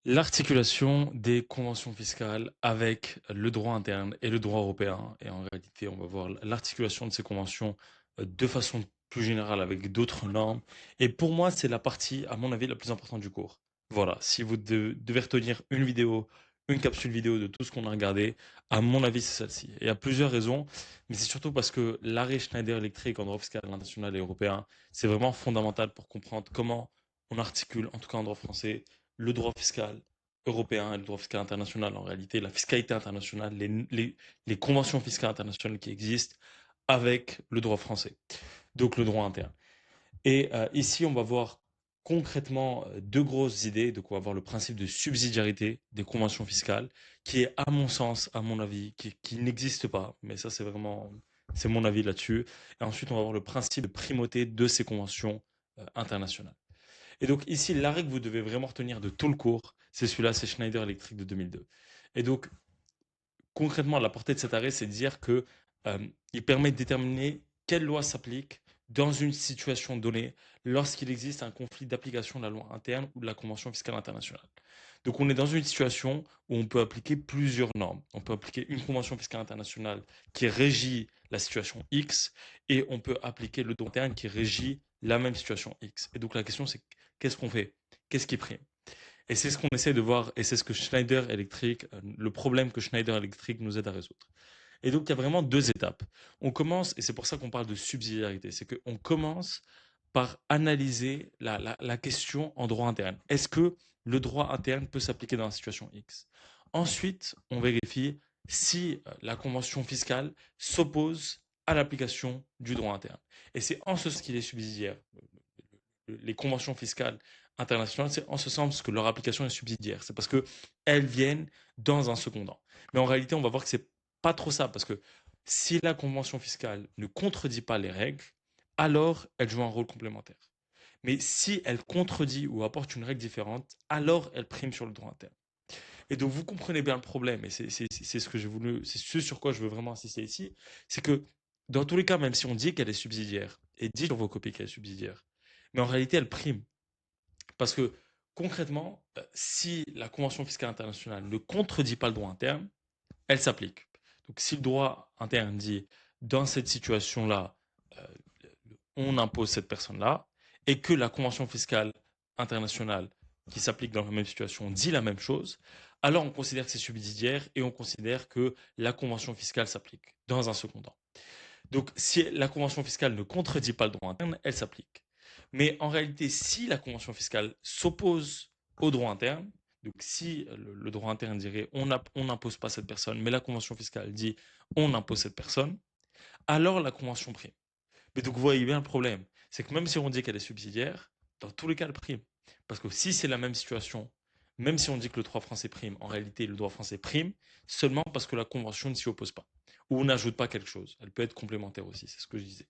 L'articulation des conventions fiscales avec le droit interne et le droit européen. Et en réalité, on va voir l'articulation de ces conventions de façon plus générale avec d'autres normes. Et pour moi, c'est la partie, à mon avis, la plus importante du cours. Voilà, si vous devez retenir une vidéo, une capsule vidéo de tout ce qu'on a regardé, à mon avis, c'est celle-ci. Et il y a plusieurs raisons, mais c'est surtout parce que l'arrêt Schneider Electric en droit fiscal international et européen, c'est vraiment fondamental pour comprendre comment on articule, en tout cas en droit français, le droit fiscal européen et le droit fiscal international, en réalité, la fiscalité internationale, les conventions fiscales internationales qui existent avec le droit français, donc le droit interne. Et ici, on va voir concrètement deux grosses idées. Donc, on va voir le principe de subsidiarité des conventions fiscales, qui est, à mon sens, à mon avis, qui n'existe pas. Mais ça, c'est vraiment, c'est mon avis là-dessus. Et ensuite, on va voir le principe de primauté de ces conventions internationales. Et donc ici, l'arrêt que vous devez vraiment retenir de tout le cours, c'est celui-là, c'est Schneider Electric de 2002. Et donc concrètement, la portée de cet arrêt, c'est de dire que il permet de déterminer quelle loi s'applique dans une situation donnée lorsqu'il existe un conflit d'application de la loi interne ou de la convention fiscale internationale. Donc on est dans une situation où on peut appliquer plusieurs normes. On peut appliquer une convention fiscale internationale qui régit la situation X et on peut appliquer le droit interne qui régit la même situation X. Et donc la question c'est qu'est-ce qu'on fait? Qu'est-ce qui prime? Et c'est ce qu'on essaie de voir, et c'est ce que Schneider Electric, le problème que Schneider Electric nous aide à résoudre. Et donc, il y a vraiment deux étapes. On commence, et c'est pour ça qu'on parle de subsidiarité, c'est qu'on commence par analyser la question en droit interne. Est-ce que le droit interne peut s'appliquer dans la situation X? Ensuite, on vérifie si la convention fiscale s'oppose à l'application du droit interne. Et c'est en ce sens qu'il est subsidiaire. Les conventions fiscales internationales, c'est en ce sens que leur application est subsidiaire. C'est parce qu'elles viennent dans un second temps. Mais en réalité, on va voir que c'est pas trop ça, parce que si la convention fiscale ne contredit pas les règles, alors elle joue un rôle complémentaire. Mais si elle contredit ou apporte une règle différente, alors elle prime sur le droit interne. Et donc vous comprenez bien le problème, et c'est ce que j'ai voulu, c'est ce sur quoi je veux vraiment insister ici, c'est que dans tous les cas, même si on dit qu'elle est subsidiaire, et dit sur vos copies qu'elle est subsidiaire, mais en réalité elle prime. Parce que concrètement, si la Convention fiscale internationale ne contredit pas le droit interne, elle s'applique. Donc si le droit interne dit dans cette situation-là, euh, on impose cette personne-là, et que la Convention fiscale internationale qui s'applique dans la même situation dit la même chose, alors on considère que c'est subsidiaire et on considère que la Convention fiscale s'applique dans un second temps. Donc, si la convention fiscale ne contredit pas le droit interne, elle s'applique. Mais en réalité, si la convention fiscale s'oppose au droit interne, donc si le droit interne dirait on n'impose pas cette personne, mais la convention fiscale dit on impose cette personne, alors la convention prime. Mais donc vous voyez bien le problème, c'est que même si on dit qu'elle est subsidiaire, dans tous les cas elle prime. Parce que si c'est la même situation, même si on dit que le droit français prime, en réalité le droit français prime seulement parce que la convention ne s'y oppose pas. Ou on n'ajoute pas quelque chose. Elle peut être complémentaire aussi, c'est ce que je disais.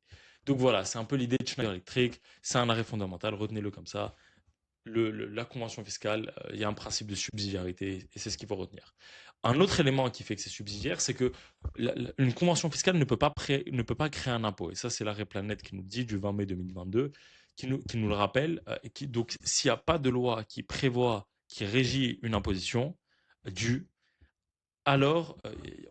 Donc voilà, c'est un peu l'idée de Schneider Electric, c'est un arrêt fondamental, retenez-le comme ça. La convention fiscale, il y a un principe de subsidiarité et c'est ce qu'il faut retenir. Un autre élément qui fait que c'est subsidiaire, c'est que une convention fiscale ne peut pas créer un impôt. Et ça, c'est l'arrêt Planète qui nous dit du 20 mai 2022, qui nous le rappelle. Donc, s'il n'y a pas de loi qui prévoit, qui régit une imposition due, alors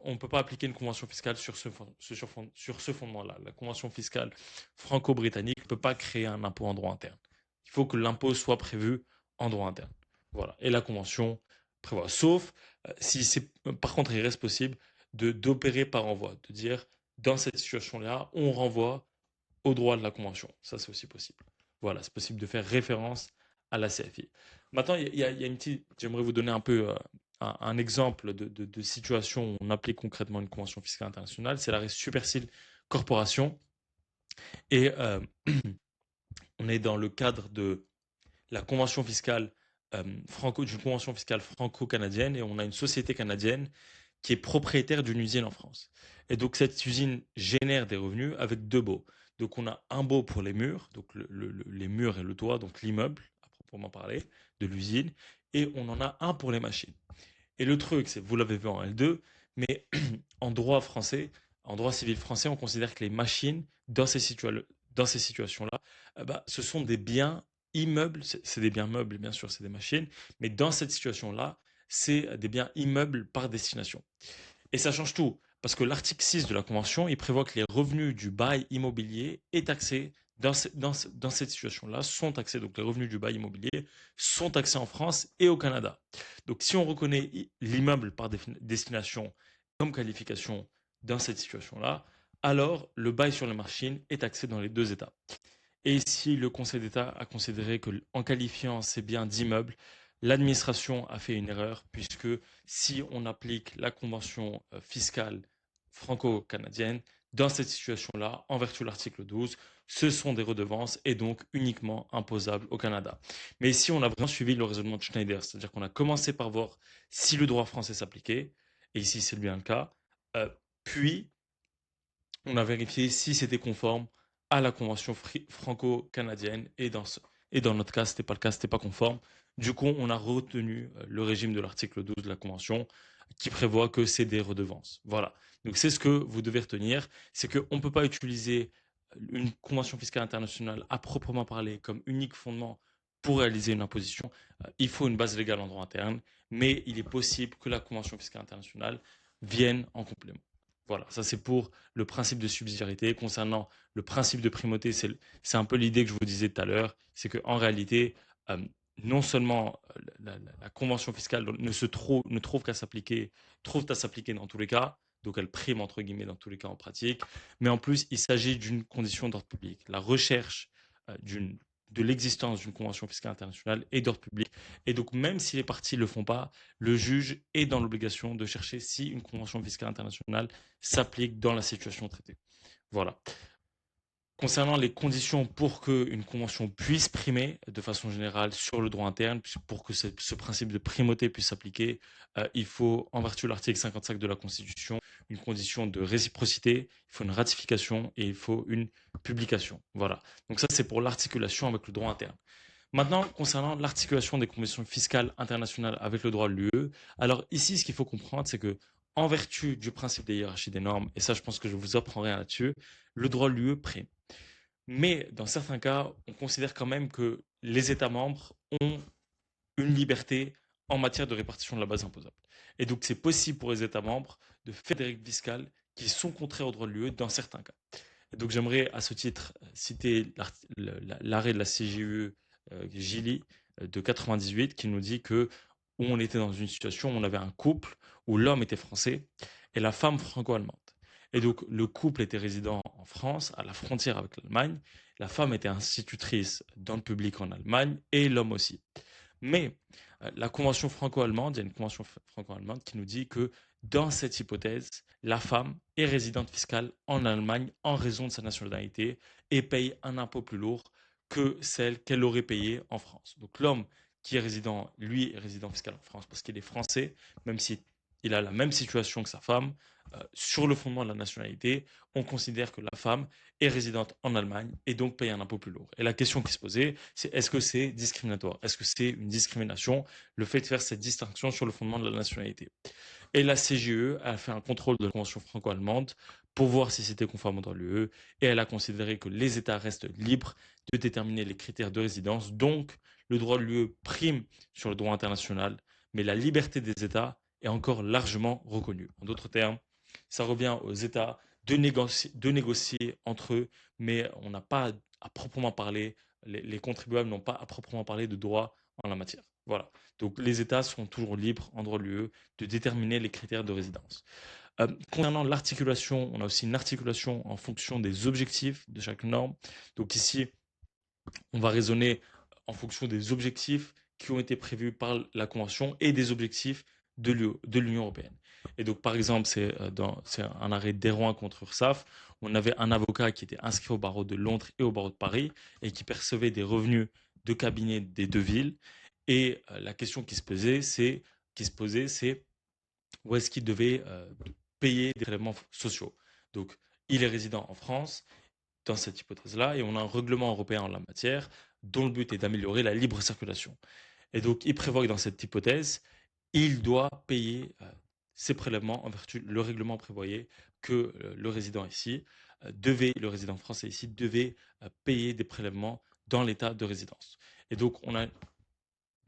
on ne peut pas appliquer une convention fiscale sur ce fondement-là. La convention fiscale franco-britannique ne peut pas créer un impôt en droit interne. Il faut que l'impôt soit prévu en droit interne. Voilà. Et la convention prévoit. Sauf si c'est, par contre, il reste possible d'opérer par envoi, de dire dans cette situation-là, on renvoie au droit de la convention. Ça, c'est aussi possible. Voilà, c'est possible de faire référence à la CFI. Maintenant, il y a une petite. J'aimerais vous donner un peu un exemple de situation où on applique concrètement une convention fiscale internationale. C'est l'arrêt Supercil Corporation. Et on est dans le cadre de la convention fiscale d'une convention fiscale franco-canadienne et on a une société canadienne qui est propriétaire d'une usine en France. Et donc cette usine génère des revenus avec deux baux. Donc on a un bau pour les murs, donc les murs et le toit, donc l'immeuble à proprement parler de l'usine, et on en a un pour les machines. Et le truc, c'est, vous l'avez vu en L2, mais en droit français, en droit civil français, on considère que les machines, dans ces situations-là, bah, ce sont des biens immeubles, c'est des biens meubles, bien sûr, c'est des machines, mais dans cette situation-là, c'est des biens immeubles par destination. Et ça change tout, parce que l'article 6 de la Convention, il prévoit que les revenus du bail immobilier est taxé dans cette situation-là, sont taxés. Donc les revenus du bail immobilier sont taxés en France et au Canada. Donc si on reconnaît l'immeuble par destination comme qualification dans cette situation-là, alors le bail sur les machines est taxé dans les deux États. Et si le Conseil d'État a considéré que, en qualifiant ces biens d'immeubles, l'administration a fait une erreur, puisque si on applique la convention fiscale franco-canadienne, dans cette situation-là, en vertu de l'article 12, ce sont des redevances et donc uniquement imposables au Canada. Mais ici, on a vraiment suivi le raisonnement de Schneider, c'est-à-dire qu'on a commencé par voir si le droit français s'appliquait, et ici c'est bien le cas, euh, puis on a vérifié si c'était conforme à la convention franco-canadienne et dans notre cas, ce n'était pas le cas, ce n'était pas conforme. Du coup, on a retenu le régime de l'article 12 de la convention qui prévoit que c'est des redevances. Voilà. Donc c'est ce que vous devez retenir, c'est qu'on ne peut pas utiliser une convention fiscale internationale à proprement parler comme unique fondement pour réaliser une imposition. Il faut une base légale en droit interne, mais il est possible que la convention fiscale internationale vienne en complément. Voilà, ça c'est pour le principe de subsidiarité. Concernant le principe de primauté, c'est un peu l'idée que je vous disais tout à l'heure, c'est qu'en réalité, euh, non seulement la convention fiscale ne trouve qu'à s'appliquer, trouve à s'appliquer dans tous les cas, donc elle prime entre guillemets dans tous les cas en pratique, mais en plus il s'agit d'une condition d'ordre public. La recherche de l'existence d'une convention fiscale internationale est d'ordre public. Et donc même si les parties ne le font pas, le juge est dans l'obligation de chercher si une convention fiscale internationale s'applique dans la situation traitée. Voilà. Concernant les conditions pour qu'une convention puisse primer de façon générale sur le droit interne, pour que ce principe de primauté puisse s'appliquer, il faut, en vertu de l'article 55 de la Constitution, une condition de réciprocité, il faut une ratification et il faut une publication. Voilà. Donc ça, c'est pour l'articulation avec le droit interne. Maintenant, concernant l'articulation des conventions fiscales internationales avec le droit de l'UE, alors ici, ce qu'il faut comprendre, c'est que en vertu du principe des hiérarchies des normes, et ça, je pense que je vous apprends rien là-dessus, le droit de l'UE prime. Mais dans certains cas, on considère quand même que les États membres ont une liberté en matière de répartition de la base imposable. Et donc, c'est possible pour les États membres de faire des règles fiscales qui sont contraires au droit de l'UE dans certains cas. Et donc, j'aimerais à ce titre citer l'arrêt de la CJUE Gili de 98 qui nous dit que où on était dans une situation où on avait un couple où l'homme était français et la femme franco-allemande. Et donc, le couple était résident en France, à la frontière avec l'Allemagne. La femme était institutrice dans le public en Allemagne et l'homme aussi. Mais la convention franco-allemande, il y a une convention franco-allemande qui nous dit que dans cette hypothèse, la femme est résidente fiscale en Allemagne en raison de sa nationalité et paye un impôt plus lourd que celle qu'elle aurait payée en France. Donc l'homme qui est résident, lui, est résident fiscal en France parce qu'il est français, même si il a la même situation que sa femme, sur le fondement de la nationalité, on considère que la femme est résidente en Allemagne et donc paye un impôt plus lourd. Et la question qui se posait, c'est est-ce que c'est discriminatoire? Est-ce que c'est une discrimination, le fait de faire cette distinction sur le fondement de la nationalité? Et la CGE a fait un contrôle de la convention franco-allemande pour voir si c'était conforme au droit de l'UE et elle a considéré que les États restent libres de déterminer les critères de résidence. Donc, le droit de l'UE prime sur le droit international, mais la liberté des États est encore largement reconnue. En d'autres termes, ça revient aux États de négocier entre eux, mais on n'a pas à proprement parler, les contribuables n'ont pas à proprement parler de droit en la matière. Voilà. Donc les États sont toujours libres en droit de l'UE de déterminer les critères de résidence. Concernant l'articulation, on a aussi une articulation en fonction des objectifs de chaque norme. Donc ici, on va raisonner en fonction des objectifs qui ont été prévus par la Convention et des objectifs de l'Union européenne. Et donc, par exemple, c'est un arrêt d'Héroin contre URSSAF. On avait un avocat qui était inscrit au barreau de Londres et au barreau de Paris et qui percevait des revenus de cabinet des deux villes. Et la question qui se posait, c'est où est-ce qu'il devait payer des prélèvements sociaux. Donc, il est résident en France, dans cette hypothèse-là, et on a un règlement européen en la matière dont le but est d'améliorer la libre circulation. Et donc, il prévoit que dans cette hypothèse, il doit payer ses prélèvements en vertu, le règlement prévoyait que le résident français ici, devait payer des prélèvements dans l'état de résidence. Et donc, on a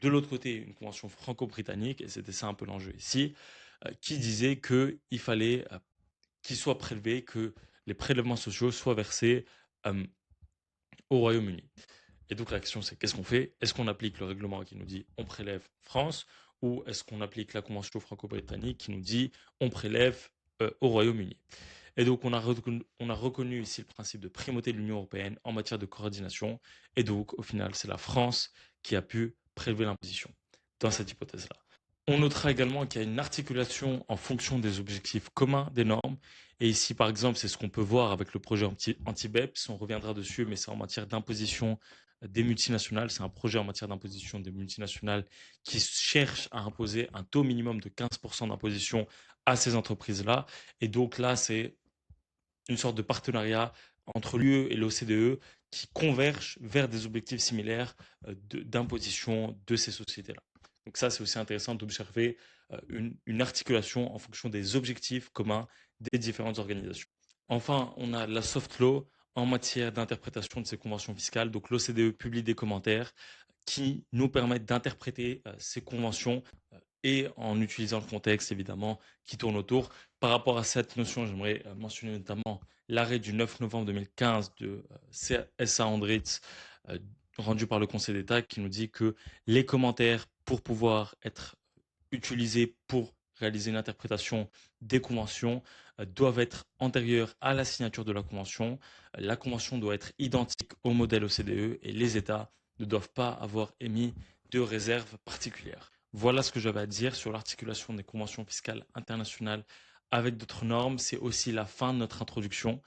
de l'autre côté une convention franco-britannique, et c'était ça un peu l'enjeu ici, qui disait qu'il fallait qu'ils soient prélevés, que les prélèvements sociaux soient versés euh, au Royaume-Uni. Et donc la question c'est qu'est-ce qu'on fait? Est-ce qu'on applique le règlement qui nous dit on prélève France ou est-ce qu'on applique la convention franco-britannique qui nous dit on prélève au Royaume-Uni? Et donc on a reconnu ici le principe de primauté de l'Union européenne en matière de coordination et donc au final c'est la France qui a pu prélever l'imposition dans cette hypothèse-là. On notera également qu'il y a une articulation en fonction des objectifs communs des normes. Et ici, par exemple, c'est ce qu'on peut voir avec le projet anti-BEPS. On reviendra dessus, mais c'est en matière d'imposition des multinationales. C'est un projet en matière d'imposition des multinationales qui cherche à imposer un taux minimum de 15% d'imposition à ces entreprises-là. Et donc là, c'est une sorte de partenariat entre l'UE et l'OCDE qui convergent vers des objectifs similaires d'imposition de ces sociétés-là. Donc ça, c'est aussi intéressant d'observer une articulation en fonction des objectifs communs des différentes organisations. Enfin, on a la soft law en matière d'interprétation de ces conventions fiscales. Donc l'OCDE publie des commentaires qui nous permettent d'interpréter ces conventions et en utilisant le contexte évidemment qui tourne autour. Par rapport à cette notion, j'aimerais mentionner notamment l'arrêt du 9 novembre 2015 de S.A. Andritz rendu par le Conseil d'État qui nous dit que les commentaires pour pouvoir être utilisés pour réaliser une interprétation des conventions doivent être antérieurs à la signature de la convention. La convention doit être identique au modèle OCDE et les États ne doivent pas avoir émis de réserves particulières. Voilà ce que j'avais à dire sur l'articulation des conventions fiscales internationales avec d'autres normes. C'est aussi la fin de notre introduction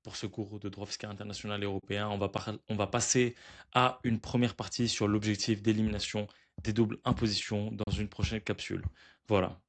pour ce cours de droit fiscal international et européen. On va passer à une première partie sur l'objectif d'élimination des doubles impositions dans une prochaine capsule. Voilà.